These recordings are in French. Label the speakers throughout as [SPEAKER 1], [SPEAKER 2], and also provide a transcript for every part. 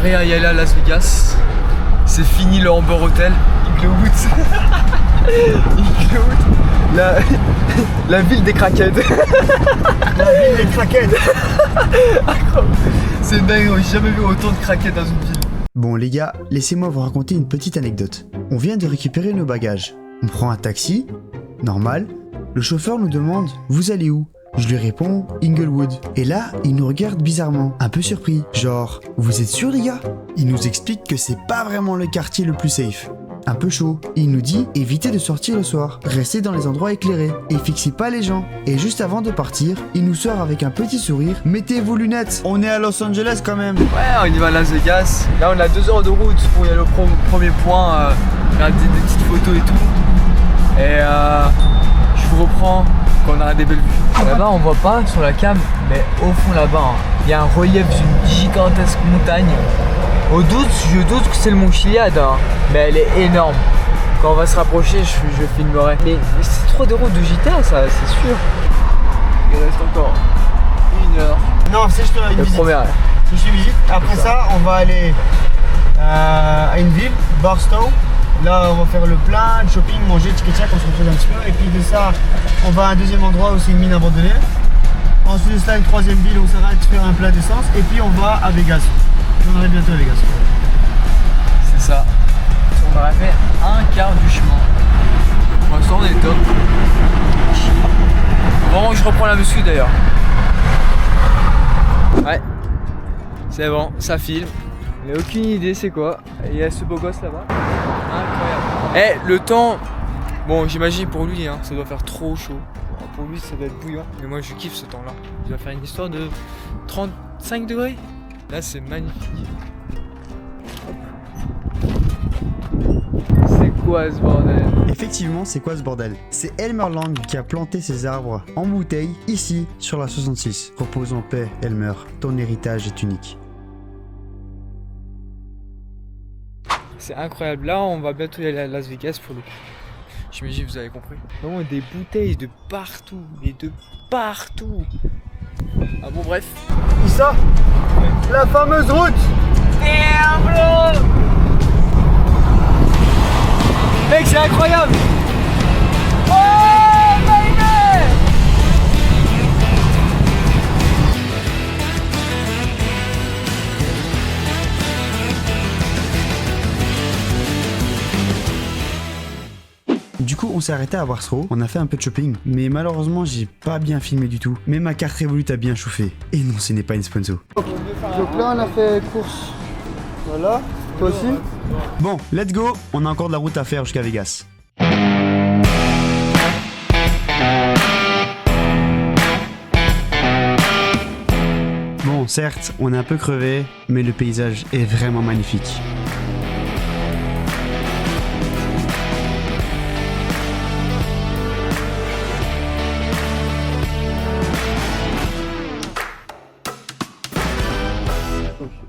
[SPEAKER 1] préparé à y aller à Las Vegas. C'est fini le Amber Hotel. Inglewood. Inglewood. La ville des crackheads.
[SPEAKER 2] La ville des crackheads.
[SPEAKER 1] C'est dingue, j'ai jamais vu autant de crackheads dans une ville.
[SPEAKER 2] Bon les gars, laissez-moi vous raconter une petite anecdote. On vient de récupérer nos bagages. On prend un taxi, normal. Le chauffeur nous demande « Vous allez où ?» Je lui réponds « Inglewood ». Et là, il nous regarde bizarrement, un peu surpris. Genre « Vous êtes sûrs les gars ?» Il nous explique que c'est pas vraiment le quartier le plus safe. Un peu chaud. Il nous dit « Évitez de sortir le soir, restez dans les endroits éclairés et fixez pas les gens. » Et juste avant de partir, il nous sort avec un petit sourire « Mettez vos lunettes, on est à Los Angeles quand même !»
[SPEAKER 1] Ouais, on y va à Las Vegas. Là, on a 2 heures de route pour y aller au premier point, regarder des petites photos et tout. Et je vous reprends quand on aura des belles vues. Là-bas, on voit pas sur la cam, mais au fond là-bas, il y a un relief d'une gigantesque montagne. Je doute que c'est le mont Chiliad, hein, mais elle est énorme. Quand on va se rapprocher, je filmerai. Mais c'est trop de route de GTA, ça, c'est sûr. Il reste encore 1 heure.
[SPEAKER 2] Non, c'est juste une visite. C'est juste une visite. Après ça, on va aller à une ville, Barstow. Là, on va faire le plein, le shopping, manger, tchiké-tchak, on se repose un petit peu. Et puis de ça, on va à un deuxième endroit où c'est une mine abandonnée. Ensuite de ça, une troisième ville où on s'arrête de faire un plein d'essence. Et puis on va à Vegas. On arrive bientôt à Vegas.
[SPEAKER 1] C'est ça. On aurait fait un quart du chemin. Pour l'instant, on est top. Vraiment que je reprends la muscu d'ailleurs. Ouais. C'est bon, ça filme. Mais aucune idée c'est quoi. Il y a ce beau gosse là-bas. Incroyable. Le temps, bon j'imagine pour lui hein, ça doit faire trop chaud. Pour lui ça doit être bouillant. Mais moi je kiffe ce temps là. Il va faire une histoire de 35 degrés. Là c'est magnifique. C'est quoi ce bordel?
[SPEAKER 2] Effectivement, c'est quoi ce bordel? C'est Elmer Lang qui a planté ses arbres en bouteille ici sur la 66. Repose en paix Elmer, ton héritage est unique.
[SPEAKER 1] C'est incroyable. Là, on va bientôt y aller à Las Vegas pour le coup. J'imagine vous avez compris. Vraiment des bouteilles de partout, mais de partout. Ah bon, bref.
[SPEAKER 2] Ça, la fameuse route.
[SPEAKER 1] Damn, bro. Mec, c'est incroyable. Oh, baby.
[SPEAKER 2] Du coup, on s'est arrêté à Warsaw, on a fait un peu de shopping, mais malheureusement, j'ai pas bien filmé du tout. Mais ma carte Revolut a bien chauffé. Et non, ce n'est pas une sponsor. Donc là, on a fait course. Voilà, toi aussi. Bon, let's go. On a encore de la route à faire jusqu'à Vegas. Bon, certes, on est un peu crevé, mais le paysage est vraiment magnifique.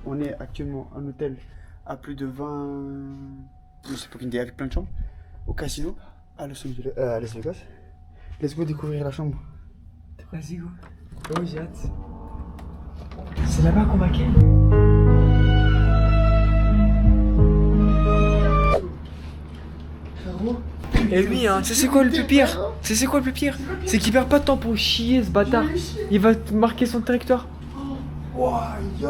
[SPEAKER 2] On est actuellement à un hôtel à plus de 20... Je sais pas qu'une idée, avec plein de chambres. Au casino, à Las Vegas. Let's go découvrir la chambre.
[SPEAKER 1] Vas-y, go. Oh, j'ai hâte. C'est là-bas qu'on va ken. Et lui, hein, c'est quoi le plus pire? C'est quoi le plus pire? C'est qu'il perd pas de temps pour chier ce bâtard. Il va marquer son territoire.
[SPEAKER 2] Wow, yo!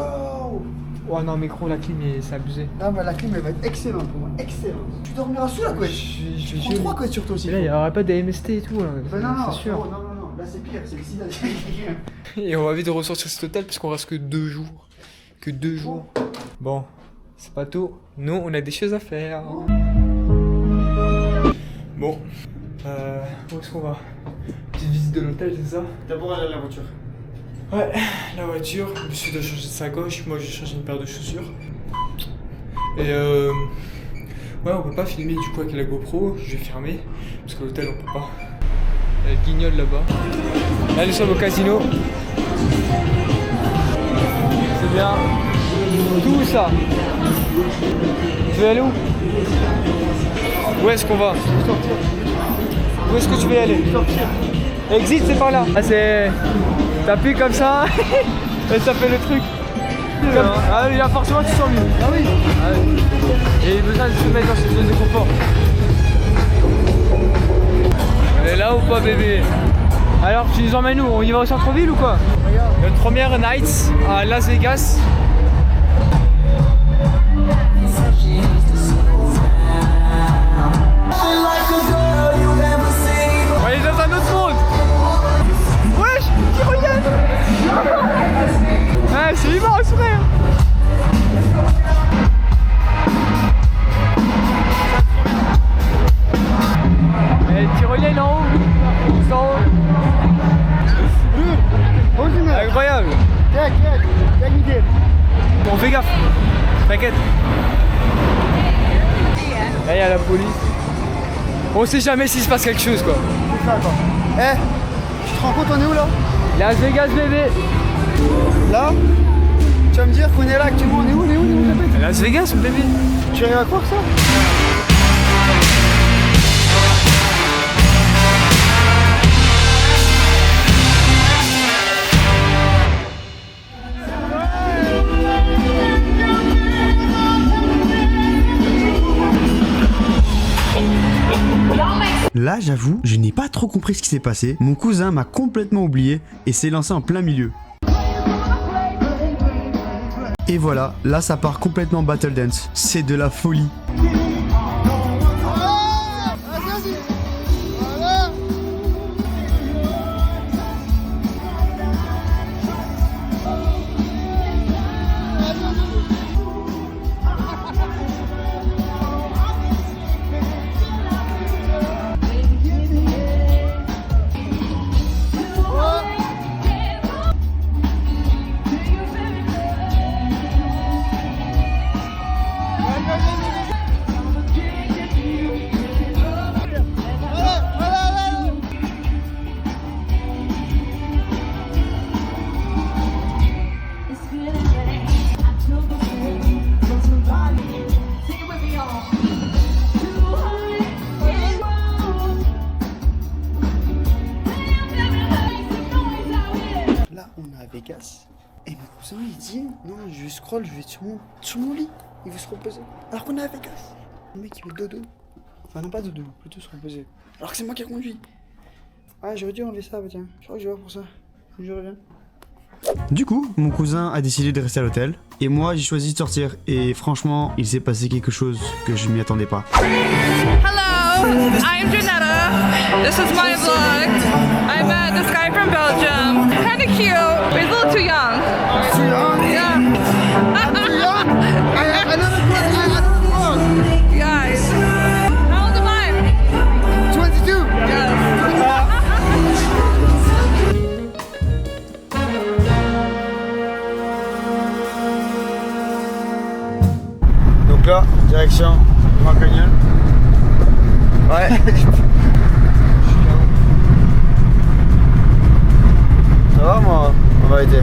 [SPEAKER 1] Oh non mais gros la clim c'est abusé.
[SPEAKER 2] Ah bah la clim elle va être excellente pour moi, excellente. Tu dormiras sous la couette. Je prends 3 couettes sur toi aussi.
[SPEAKER 1] Là il y aura pas des MST et tout là.
[SPEAKER 2] Bah non,
[SPEAKER 1] c'est sûr.
[SPEAKER 2] Non, là c'est pire, c'est le sida.
[SPEAKER 1] Et on va vite ressortir cet hôtel parce qu'on reste que 2 jours. Que 2 jours. Bon, c'est pas tout. Nous on a des choses à faire. Bon, où est-ce qu'on va? Petite visite de l'hôtel, c'est ça?
[SPEAKER 2] D'abord aller à la voiture.
[SPEAKER 1] Ouais, la voiture, monsieur doit changer de sacoche, moi j'ai changé une paire de chaussures. Et ouais, on peut pas filmer du coup avec la GoPro, je vais fermer, parce que l'hôtel on peut pas. Il y a le guignol là-bas. Là nous sommes au casino. C'est bien. Tout ça. Tu veux aller où? Où est-ce qu'on va? Où est-ce que tu veux aller? Exit, c'est par là. Ah c'est... T'appuies comme ça et ça fait le truc. Ah, il a forcément tu sens mieux.
[SPEAKER 2] Ah oui.
[SPEAKER 1] Ah, oui. Et il a besoin de se mettre dans cette zone de confort. On est là ou pas bébé? Alors tu nous emmènes où? On y va au centre-ville ou quoi? Notre première night à Las Vegas. On est dans un autre monde. Wesh, tyrolienne. Ouais, c'est immense frère. Et tyrolienne en haut. Juste en haut. Incroyable. Bon, fais gaffe. T'inquiète. Là, il y a la police. On sait jamais s'il se passe quelque chose, quoi.
[SPEAKER 2] C'est ça, quoi. Eh, tu te rends compte, on est où là?
[SPEAKER 1] Las Vegas, bébé.
[SPEAKER 2] Là? Tu vas me dire qu'on est là actuellement, on est où, répète.
[SPEAKER 1] Las Vegas, bébé.
[SPEAKER 2] Tu arrives à croire ça? Là, j'avoue, je n'ai pas trop compris ce qui s'est passé. Mon cousin m'a complètement oublié et s'est lancé en plein milieu. Et voilà, là ça part complètement battle dance. C'est de la folie. Vegas. Et mon cousin il dit non, je scroll, je vais sur mon lit, il veut se reposer. Alors qu'on est à Vegas. Le mec il veut dodo. Enfin non pas dodo, plutôt se reposer. Alors que c'est moi qui ai conduit. Ah j'aurais dû enlever ça, bah, tiens. Je crois que je vais voir pour ça. Je reviens. Du coup, mon cousin a décidé de rester à l'hôtel. Et moi j'ai choisi de sortir. Et franchement, il s'est passé quelque chose que je m'y attendais pas.
[SPEAKER 3] Hello, I'm Janetta. This is my vlog. I met this guy from Belgium. Kind of cute, but he's a little too young.
[SPEAKER 2] Too young?
[SPEAKER 3] Yeah.
[SPEAKER 2] Too young? I never
[SPEAKER 3] Guys. How old am I?
[SPEAKER 2] 22.
[SPEAKER 3] Yes.
[SPEAKER 2] Donc là, direction Grand Canyon. Ouais. Ça va moi? On va arrêter.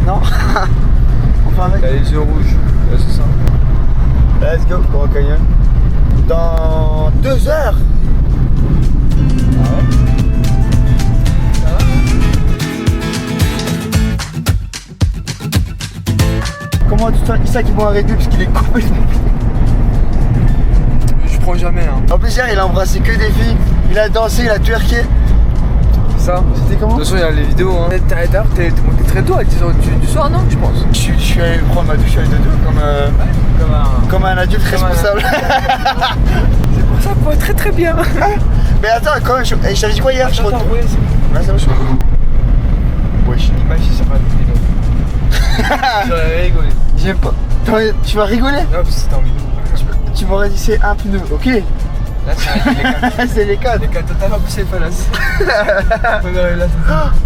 [SPEAKER 2] Non. Enfin avec.
[SPEAKER 1] T'as les yeux rouges. Ouais, c'est ça.
[SPEAKER 2] Let's go, Grand Canyon. Dans 2 heures. Ah ouais. Ça va? Comment tu sens ça qu'ils vont arrêter parce qu'il est complètement...
[SPEAKER 1] Je prends jamais, hein.
[SPEAKER 2] En plus hier il a embrassé que des filles, il a dansé, il a twerké.
[SPEAKER 1] Ça.
[SPEAKER 2] C'était comment?
[SPEAKER 1] De toute façon, il y a les vidéos, hein. D'ailleurs, t'es monté très tôt à 10h du soir, non, je pense.
[SPEAKER 2] Je suis allé prendre ma douche avec deux comme un adulte responsable.
[SPEAKER 1] C'est pour ça qu'on va très très bien.
[SPEAKER 2] Mais attends, quand même, je t'avais dit quoi hier?
[SPEAKER 1] Attends, ouais, c'est
[SPEAKER 2] Ouais, ça va, je suis... Wesh.
[SPEAKER 1] Imagine, ça va être vidéo. J'aurais rigolé.
[SPEAKER 2] J'aime pas. Tu vas rigoler?
[SPEAKER 1] Non, parce que c'était en vidéo.
[SPEAKER 2] Tu m'aurais dit c'est un pneu, ok?
[SPEAKER 1] Là,
[SPEAKER 2] C'est les cadres.
[SPEAKER 1] Les cas totalement poussés palace.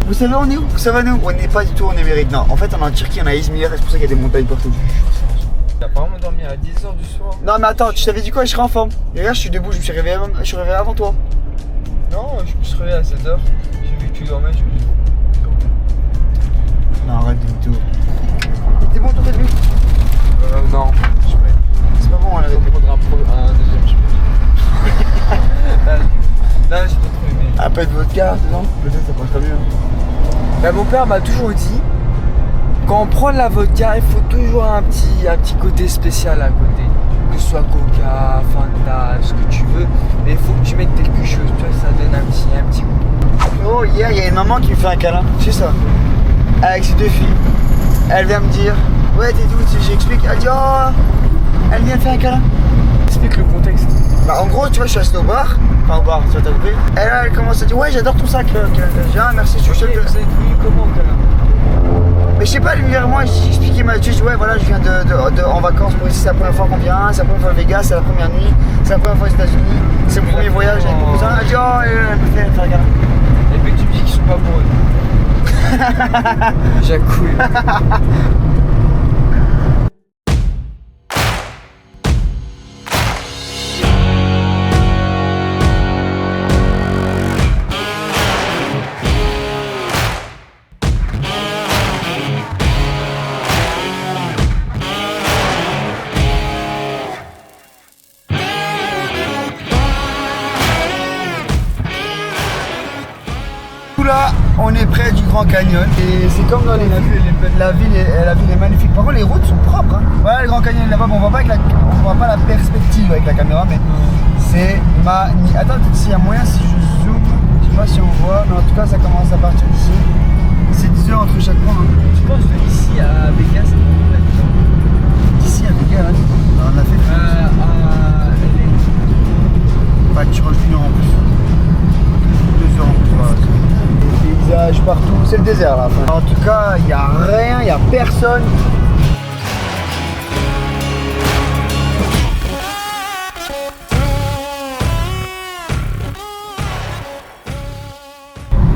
[SPEAKER 2] Vous savez on est où? Vous savez on n'est pas du tout en Amérique, non. En fait on est en Turquie, on a Izmir, c'est pour ça qu'il y a des montagnes partout.
[SPEAKER 1] T'as pas vraiment dormi à 10h du soir?
[SPEAKER 2] Non mais attends, tu t'avais dit quoi? Je serais en forme. Et regarde, je suis debout, je me suis réveillé avant toi.
[SPEAKER 1] Non, je me suis réveillé à 7h. J'ai vu que tu dormais, je me suis dit.
[SPEAKER 2] Non, arrête de tout. T'es bon, toi t'es debout?
[SPEAKER 1] Non, je suis prêt.
[SPEAKER 2] C'est pas bon, on arrête.
[SPEAKER 1] On prendra un deuxième, je pense. Là, j'ai pas trop aimé.
[SPEAKER 2] Un peu de vodka, non? Peut-être ça passerait mieux.
[SPEAKER 1] Bah, mon père m'a toujours dit quand on prend de la vodka, il faut toujours un petit côté spécial à côté. Que ce soit Coca, Fanta, ce que tu veux. Mais il faut que tu mettes quelque chose, tu vois, ça donne un petit goût.
[SPEAKER 2] Oh, hier, il y a une maman qui me fait un câlin, c'est ça. Avec ses 2 filles. Elle vient me dire, ouais, t'es d'où? J'explique. Elle dit, oh, elle vient me faire un câlin.
[SPEAKER 1] Explique le contexte.
[SPEAKER 2] Bah, en gros, tu vois, je suis assis au bar. Enfin, au bar, tu vois, t'as compris. Et là, elle commence à dire, ouais, j'adore ton sac. Je dis, ah, merci, je suis chef de.
[SPEAKER 1] Vous êtes venu comment, câlin?
[SPEAKER 2] Mais je sais pas, lui vers moi, j'ai expliqué, il m'a dit, ouais, voilà, je viens en vacances pour ici, c'est la première fois qu'on vient, c'est la première fois à Vegas, c'est la première nuit, c'est la première fois aux États-Unis, c'est le premier voyage avec mon cousin. Elle dit, oh, elle me fait un câlin.
[SPEAKER 1] Et puis tu me dis qu'ils sont pas amoureux. J'accouille.
[SPEAKER 2] Là, on est près du Grand Canyon et c'est comme dans les villes, la ville est magnifique. Par contre, les routes sont propres. Hein. Voilà le Grand Canyon là-bas, on voit pas la perspective avec la caméra, mais c'est magnifique. Attends, peut-être s'il y a moyen, si je zoome, je sais pas si on voit, mais en tout cas, ça commence à partir d'ici. C'est 10 heures entre chaque point. Hein.
[SPEAKER 1] Tu penses que ici à Vegas,
[SPEAKER 2] D'ici à Vegas, hein. On a fait. Bah, tu rajoutes 1 heure en plus. 2 heures en plus, voilà. Des paysages partout, c'est le désert là. En tout cas, il n'y a rien, il n'y a personne.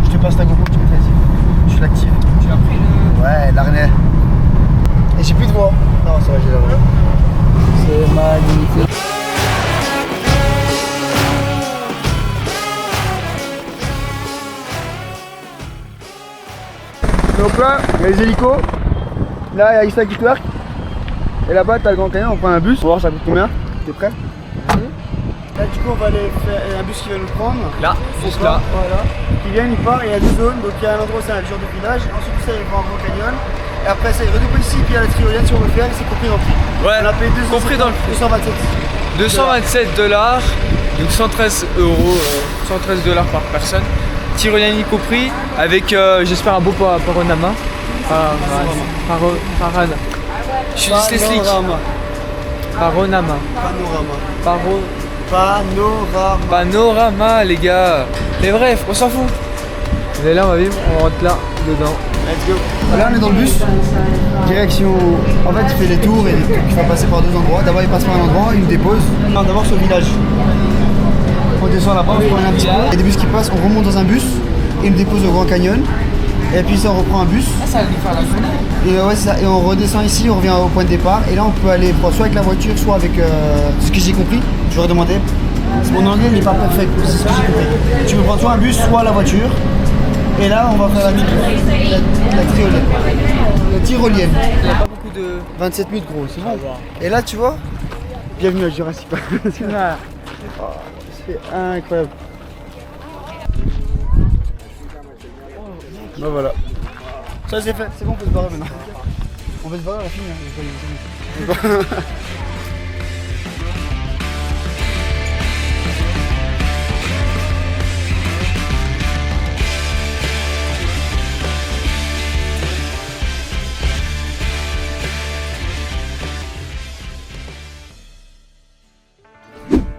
[SPEAKER 2] Je te passe ta GoPro, tu me fais. Je l'active.
[SPEAKER 1] tu as pris le.
[SPEAKER 2] Ouais, l'arnais. Et j'ai plus de voix. Non, ça va, j'ai la voix. C'est magnifique. Donc là, il y a les hélicos. Là, il y a Issa qui twerk. Et là-bas, t'as le Grand Canyon. On prend un bus. On va voir ça coûte combien. T'es prêt? Là, du coup, on va aller faire un bus qui va nous prendre.
[SPEAKER 1] Là,
[SPEAKER 2] C'est
[SPEAKER 1] juste
[SPEAKER 2] ça,
[SPEAKER 1] là.
[SPEAKER 2] voilà. Qui vient, il part. Il y a 2 zones. Donc, il y a un endroit où c'est un genre de village. Ensuite, ça, il va en Grand Canyon. Et après, ça, il redouble ici. Puis il y a la tyrolienne si on veut faire. Et c'est compris dans le prix.
[SPEAKER 1] Ouais,
[SPEAKER 2] On a payé
[SPEAKER 1] compris dans le prix.
[SPEAKER 2] 227.
[SPEAKER 1] $227, donc 113 euros, 113 $ par personne. Tyrolienne compris, avec j'espère un beau panorama. Je suis dyslexique.
[SPEAKER 2] Panorama.
[SPEAKER 1] Panorama, les gars. Mais bref, on s'en fout. On est là, on va vivre, on rentre là, dedans.
[SPEAKER 2] Let's go. Là, on est dans le bus. Direction. En fait, il fait les tours et il va passer par 2 endroits. D'abord, il passe par un endroit, il nous dépose. Non, d'abord sur le village. On descend là-bas, on prend un petit peu. Il y a des bus qui passent, on remonte dans un bus. Il nous dépose au Grand Canyon. Et puis ça, on reprend un bus.
[SPEAKER 1] Ça va nous faire la journée.
[SPEAKER 2] Et ouais, c'est ça. Et on redescend ici, on revient au point de départ. Et là, on peut aller soit avec la voiture, soit avec. Ce que j'ai compris, je vais redemander. Mon anglais n'est pas parfait, c'est ce que j'ai compris. Tu peux prendre soit un bus, soit la voiture. Et là, on va faire la tyrolienne. La tyrolienne.
[SPEAKER 1] Il n'y a pas beaucoup de.
[SPEAKER 2] 27 minutes, gros, c'est bon. Et là, tu vois, bienvenue à Jurassic Park. Oh, c'est incroyable. Bah voilà. Ça c'est fait, c'est bon, on peut se barrer maintenant. On va se barrer à la fin. Hein.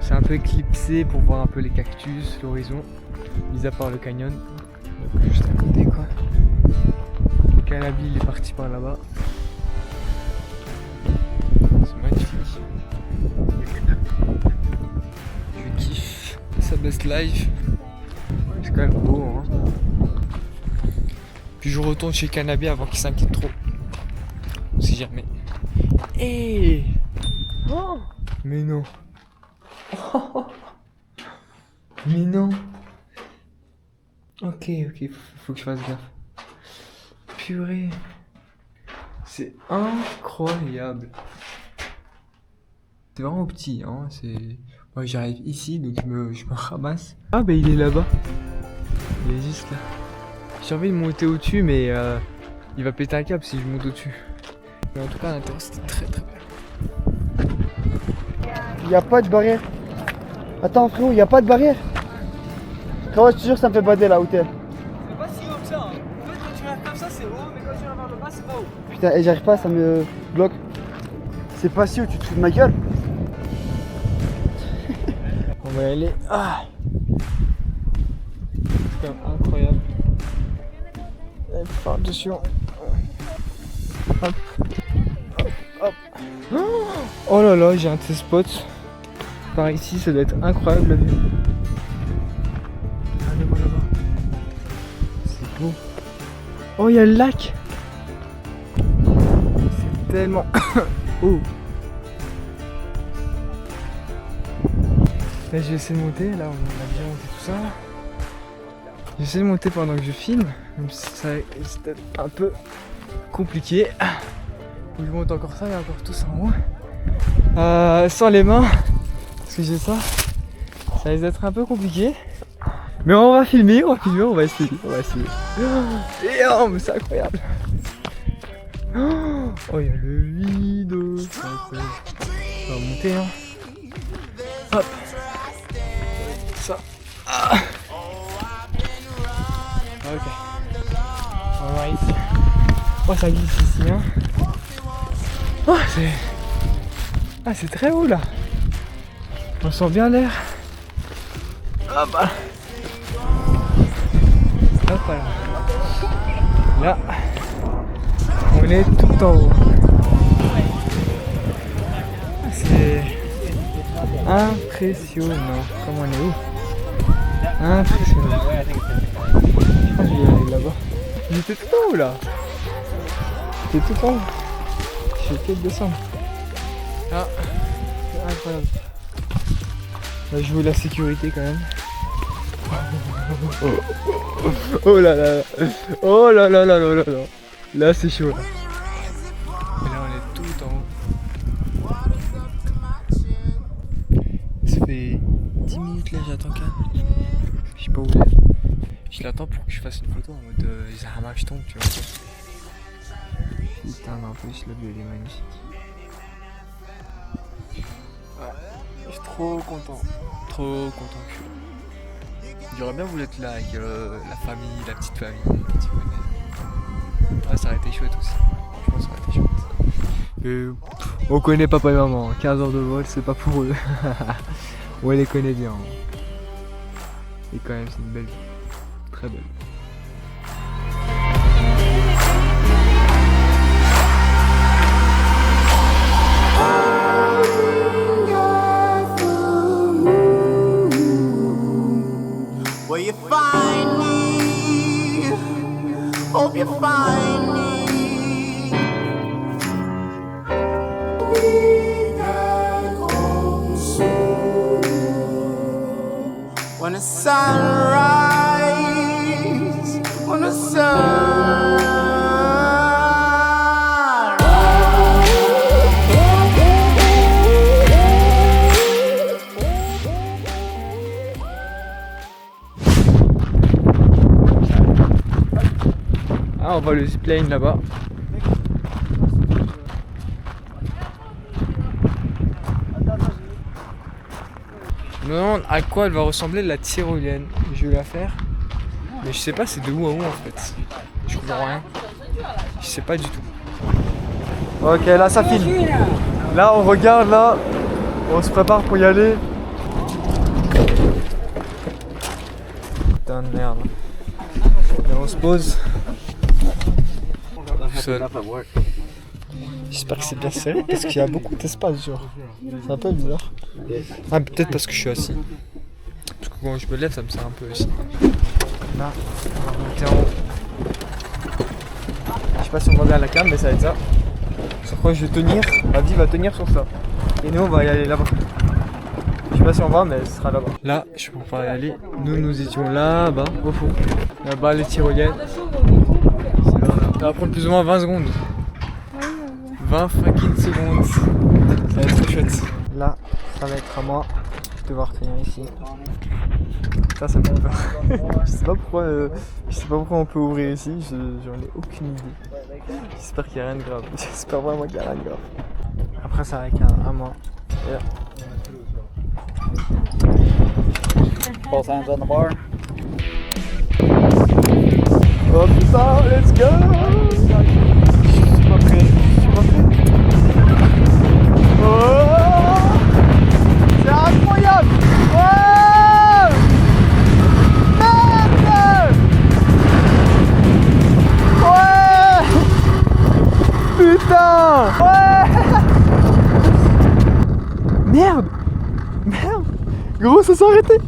[SPEAKER 1] C'est un peu éclipsé pour voir un peu les cactus, l'horizon, mis à part le canyon. Donc juste à côté quoi. Canabi il est parti par là-bas. C'est magnifique. Je kiffe sa best life. C'est quand même beau hein. Puis je retourne chez Canabi avant qu'il s'inquiète trop. Si jamais. Hey oh mais non. Mais non. Ok, faut que je fasse gaffe. Purée. C'est incroyable. C'est vraiment petit, hein. C'est. Moi j'arrive ici, donc je me ramasse. Ah bah il est là-bas. Il est juste là. J'ai envie de monter au-dessus, mais il va péter un câble si je monte au-dessus. Mais en tout cas, à l'intérieur, c'était très très bien.
[SPEAKER 2] Y a pas de barrière. Attends frérot, y a pas de barrière. Frérot, je te jure, ça me fait bader là où t'es.
[SPEAKER 1] C'est pas si haut que ça. Hein. En fait, quand tu regardes comme ça, c'est haut, mais quand tu regardes vers le bas, c'est pas haut.
[SPEAKER 2] Putain, et j'arrive pas, ça me bloque. C'est pas si haut, tu te fous de ma gueule.
[SPEAKER 1] On va y aller. Ah. C'est quand même incroyable. Faire attention. Hop. Hop. Hop. Oh là là, j'ai un de ces spots. Par ici, ça doit être incroyable la vue. Allez-moi là-bas. C'est beau. Oh, il y a le lac. C'est tellement haut. Là, je vais essayer de monter. Là, on a bien monté tout ça. J'essaie de monter pendant que je filme, même si ça risque d'être un peu compliqué. Faut que je monte encore ça et encore tout ça en haut. Sans les mains, parce que j'ai ça. Ça risque d'être un peu compliqué. Mais on va filmer, on va essayer. Et oh, mais c'est incroyable. Oh, il y a le vide. C'est incroyable. On va monter, hein. Hop. Ça. Ah. Ok. Alright. Oh, ça glisse ici, hein. Oh, c'est... Ah, c'est très haut, là. On sent bien l'air. Hop là. Hop là. Là. On est tout en haut. C'est... impressionnant. Comme on est où? Impressionnant. Je vais aller là-bas. J'étais tout en haut là. J'étais tout en haut. Je vais peut-être descendre. Ah, c'est incroyable. Là, je veux la sécurité quand même. Oh là là. Oh là là là là là là. Là, c'est chaud là. Et là, on est tout en haut. Ça fait 10 minutes là, j'attends qu'elle. Je sais pas où elle est. Je l'attends pour que je fasse une photo en mode Zahama, je tombe, tu vois. Putain, mais en plus, la vue elle est magnifique. Ouais, je suis trop content. Trop content que je suis là. J'aurais bien voulu être là avec la famille, la petite famille, tu connais. Ouais, ça aurait été chouette aussi. Franchement, ça aurait été chouette. On connaît papa et maman. 15 heures de vol, c'est pas pour eux. On les connaît bien. Et quand même, c'est une belle vie. Très belle.
[SPEAKER 4] Will you find me? Hope you find me. When the sun rises, when the sun
[SPEAKER 1] Ah, on voit le zipline là-bas. Je me demande à quoi elle va ressembler la tyrolienne. Je vais la faire. Mais je sais pas c'est de où à où en fait. Je comprends rien. Je sais pas du tout. Ok, là ça filme. Là on regarde là. On se prépare pour y aller. Putain de merde. Là on se pose. Seul. J'espère que c'est bien serré parce qu'il y a beaucoup d'espace genre. C'est un peu bizarre. Ah peut-être parce que je suis assis. Parce que quand je me lève ça me sert un peu aussi. Là, on va monter en haut. Je sais pas si on va bien à la cam mais ça va être ça. Je crois que je vais tenir. Adi va tenir sur ça. Et nous on va y aller là-bas. Je sais pas si on va mais ce sera là-bas. Là je peux pas y aller. Nous étions là-bas au fond. Là-bas les tyroliennes. Ça va prendre plus ou moins 20 secondes. 20 fucking secondes. Ça va être trop chouette. Là, ça va être à moi. Je vais devoir tenir ici. Ça me fait peur. je sais pas pourquoi on peut ouvrir ici, j'en ai aucune idée. J'espère qu'il n'y a rien de grave. J'espère vraiment qu'il n'y a rien de grave. Après ça avec un mois. Yeah.
[SPEAKER 5] Both hands on the bar.
[SPEAKER 1] Oh putain, let's go! Je suis pas prêt. Oh! C'est incroyable! Oh! Merde! Ouais! Putain! Ouais! Merde! Gros, ça s'est arrêté!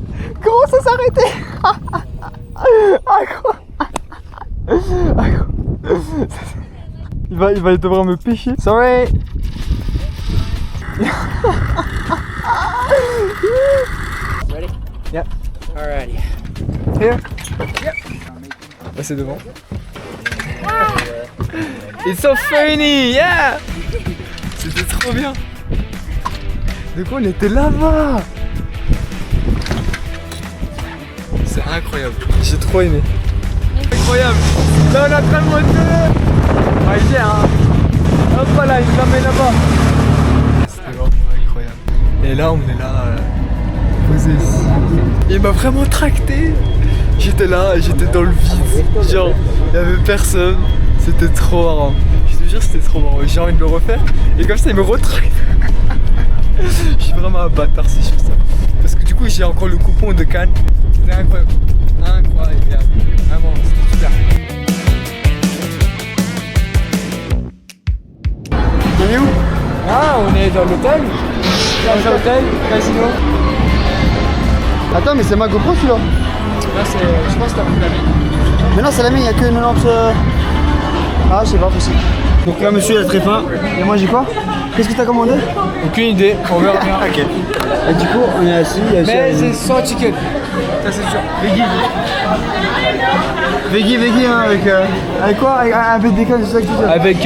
[SPEAKER 1] Il va devoir me pêcher. Sorry.
[SPEAKER 5] Ready?
[SPEAKER 1] Yeah.
[SPEAKER 5] Alrighty.
[SPEAKER 1] Here. Yep. Bah, c'est devant. It's so funny, yeah. C'était trop bien. Du coup, on était là-bas. C'est incroyable. J'ai trop aimé. Incroyable. Là, on a plein de moteur. Ah, il vient, hein. Hop là, il nous emmène là-bas. C'était vraiment incroyable. Et là, on est là, posé ici. Il m'a vraiment tracté. J'étais là, j'étais dans le vide. Genre, il n'y avait personne. C'était trop marrant. Je te jure, c'était trop marrant. J'ai envie de le refaire. Et comme ça, il me retracte. Je suis vraiment un bâtard si je fais ça. Parce que du coup, j'ai encore le coupon de Cannes. C'était incroyable. Incroyable. Vraiment, c'était super.
[SPEAKER 2] On est où?
[SPEAKER 1] Ah, on est dans l'hôtel. Dans l'hôtel, casino.
[SPEAKER 2] Attends, mais c'est ma GoPro celui-là.
[SPEAKER 1] Là, je pense que t'as pris la mienne.
[SPEAKER 2] Mais non, c'est la mienne, il n'y a que 90. Ah, c'est pas possible. Donc là, monsieur, il a très faim. Et moi, j'ai quoi? Qu'est-ce que t'as commandé?
[SPEAKER 1] Aucune idée, on verra bien.
[SPEAKER 2] Ok. Et du coup, on est assis.
[SPEAKER 1] Mais c'est sans ticket. Ça, c'est sûr.
[SPEAKER 2] Veggie, hein, avec quoi? Avec un peu de bacon, c'est ça que tu dis?
[SPEAKER 1] Avec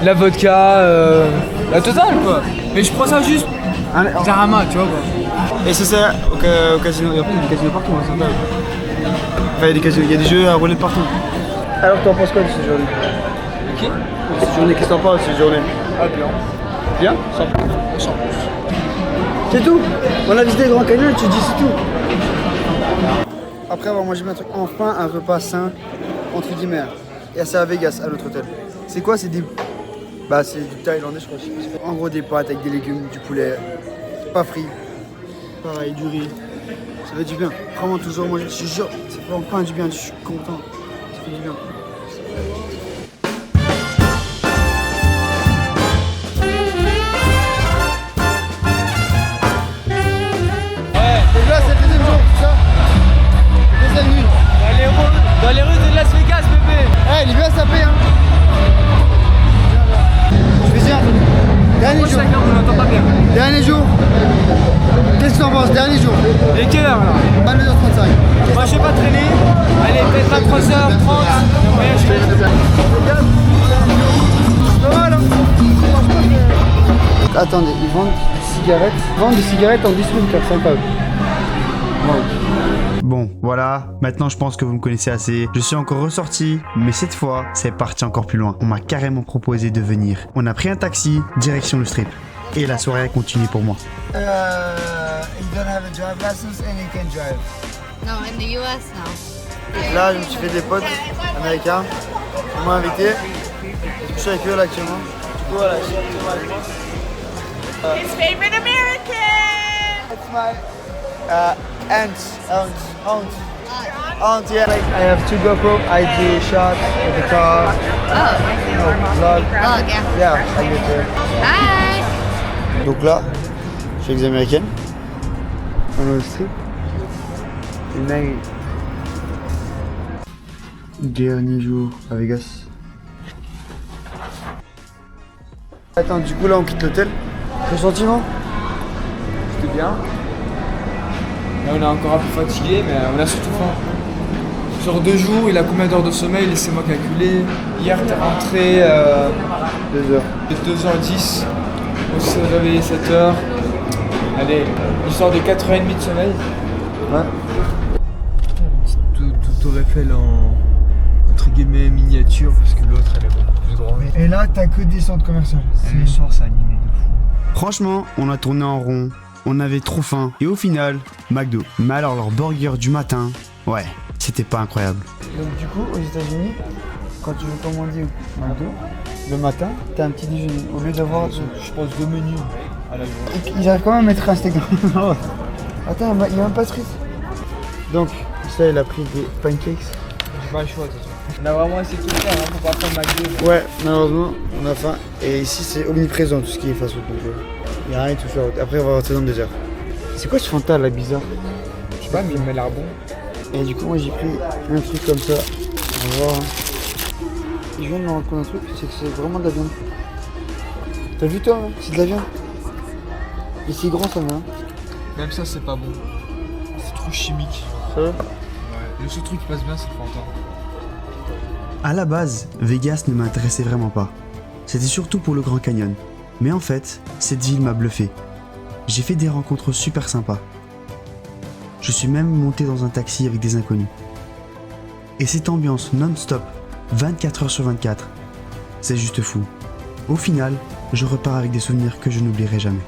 [SPEAKER 1] la vodka, la totale quoi. Mais je prends ça juste Zarama, tu vois quoi.
[SPEAKER 2] Et c'est ça au casino. Il y a des casinos partout, hein, c'est sympa. Enfin, il y a des jeux à rouler partout. Alors, t'en penses quoi de cette journée?
[SPEAKER 1] Ok.
[SPEAKER 2] Cette journée, qu'est-ce que t'en penses de cette journée?
[SPEAKER 1] Ah bien.
[SPEAKER 2] Bien? Sans plus. C'est tout. On a visité Grand Canyon et tu dis c'est tout. Après avoir mangé un truc, enfin un repas sain, entre guillemets. Et c'est à Vegas, à notre hôtel. C'est quoi? C'est des... Bah c'est du thaïlandais je crois. En gros des pâtes avec des légumes, du poulet, pas frit. Pareil, du riz. Ça fait du bien. Vraiment toujours manger, je te jure, ça fait vraiment du bien, je suis content. Ça fait du bien. Donc là c'est le deuxième jour, tout ça. Deuxième nuit.
[SPEAKER 1] Dans les rues de Las Vegas, bébé.
[SPEAKER 2] Eh, il est bien sapé, hein. Je vais dire, dernier jour.
[SPEAKER 1] On n'entend pas bien.
[SPEAKER 2] Dernier jour. Qu'est-ce que t'en penses? Dernier jour.
[SPEAKER 1] Il est quelle heure là?
[SPEAKER 2] 22h35.
[SPEAKER 1] Moi je vais pas traîner. Allez, peut-être à 3h30. Moyen, je fais.
[SPEAKER 2] C'est pas mal, hein. Attendez, ils vendent des cigarettes. Ils vendent des cigarettes en distributeur, sympa. Wow. Bon, voilà, maintenant je pense que vous me connaissez assez. Je suis encore ressorti, mais cette fois, c'est parti encore plus loin. On m'a carrément proposé de venir. On a pris un taxi, direction le strip. Et la soirée a continué pour moi.
[SPEAKER 4] You don't have a drive license and you can drive.
[SPEAKER 6] No, in the US now.
[SPEAKER 2] Là, je me suis fait des potes américains. Ils m'ont invité. Je suis avec eux là actuellement. Du coup, voilà, je suis avec moi.
[SPEAKER 3] His favorite American!
[SPEAKER 2] It's my aunt, yeah. Like, I have two GoPro. I do shot with the car. Vlog.
[SPEAKER 6] Oh, yeah.
[SPEAKER 2] Yeah, I get there.
[SPEAKER 6] Hi!
[SPEAKER 2] Donc là, je suis avec des américaines. On est au strip. Une dingue. Dernier jour à Vegas. Attends, du coup là on quitte l'hôtel. Ton sentiment?
[SPEAKER 1] C'était bien. Là on est encore un peu fatigué, mais on a surtout faim. Sur 2 jours, il a combien d'heures de sommeil? Laissez-moi calculer. Hier t'es rentré
[SPEAKER 2] 2 heures.
[SPEAKER 1] 2h10. On s'est réveillé 7h. Allez, histoire de 4h30 de sommeil.
[SPEAKER 2] Ouais.
[SPEAKER 1] Tour Eiffel en entre guillemets miniature parce que l'autre elle est beaucoup plus grande.
[SPEAKER 4] Et là, t'as que des centres commerciaux.
[SPEAKER 1] Et le soir c'est animé de fou.
[SPEAKER 2] Franchement, on a tourné en rond, on avait trop faim, et au final, McDo. Mais alors leur burger du matin, ouais, c'était pas incroyable.
[SPEAKER 4] Donc du coup, aux États-Unis, quand tu veux commander au McDo, le matin, t'as un petit déjeuner. Au lieu d'avoir,
[SPEAKER 1] Je pense 2 menus à la journée.
[SPEAKER 4] ils arrivent quand même à mettre un steak dans le Attends, il y a même pas de frites. Donc, ça, il a pris des pancakes.
[SPEAKER 1] J'ai pas le choix de toute façon. On a vraiment essayé de tout faire, hein, pour pas prendre McDo.
[SPEAKER 4] Ouais, malheureusement, on a faim. Et ici, c'est omniprésent tout ce qui est fast-food. Donc, il n'y a rien à tout faire. Après, on va rentrer dans le désert. C'est quoi ce Fanta là bizarre?
[SPEAKER 1] Je sais pas mais il m'a l'air bon.
[SPEAKER 4] Et du coup, moi j'ai pris un truc comme ça. On va voir. Je viens de me rendre compte d'un truc, c'est que c'est vraiment de la viande. T'as vu toi, hein, c'est de la viande. Et c'est grand ça, hein.
[SPEAKER 1] Même ça c'est pas bon. C'est trop chimique.
[SPEAKER 4] Ça va?
[SPEAKER 1] Ouais. Le seul truc qui passe bien c'est le Fanta.
[SPEAKER 2] À la base, Vegas ne m'intéressait vraiment pas. C'était surtout pour le Grand Canyon. Mais en fait, cette ville m'a bluffé. J'ai fait des rencontres super sympas. Je suis même monté dans un taxi avec des inconnus. Et cette ambiance non-stop, 24 h sur 24, c'est juste fou. Au final, je repars avec des souvenirs que je n'oublierai jamais.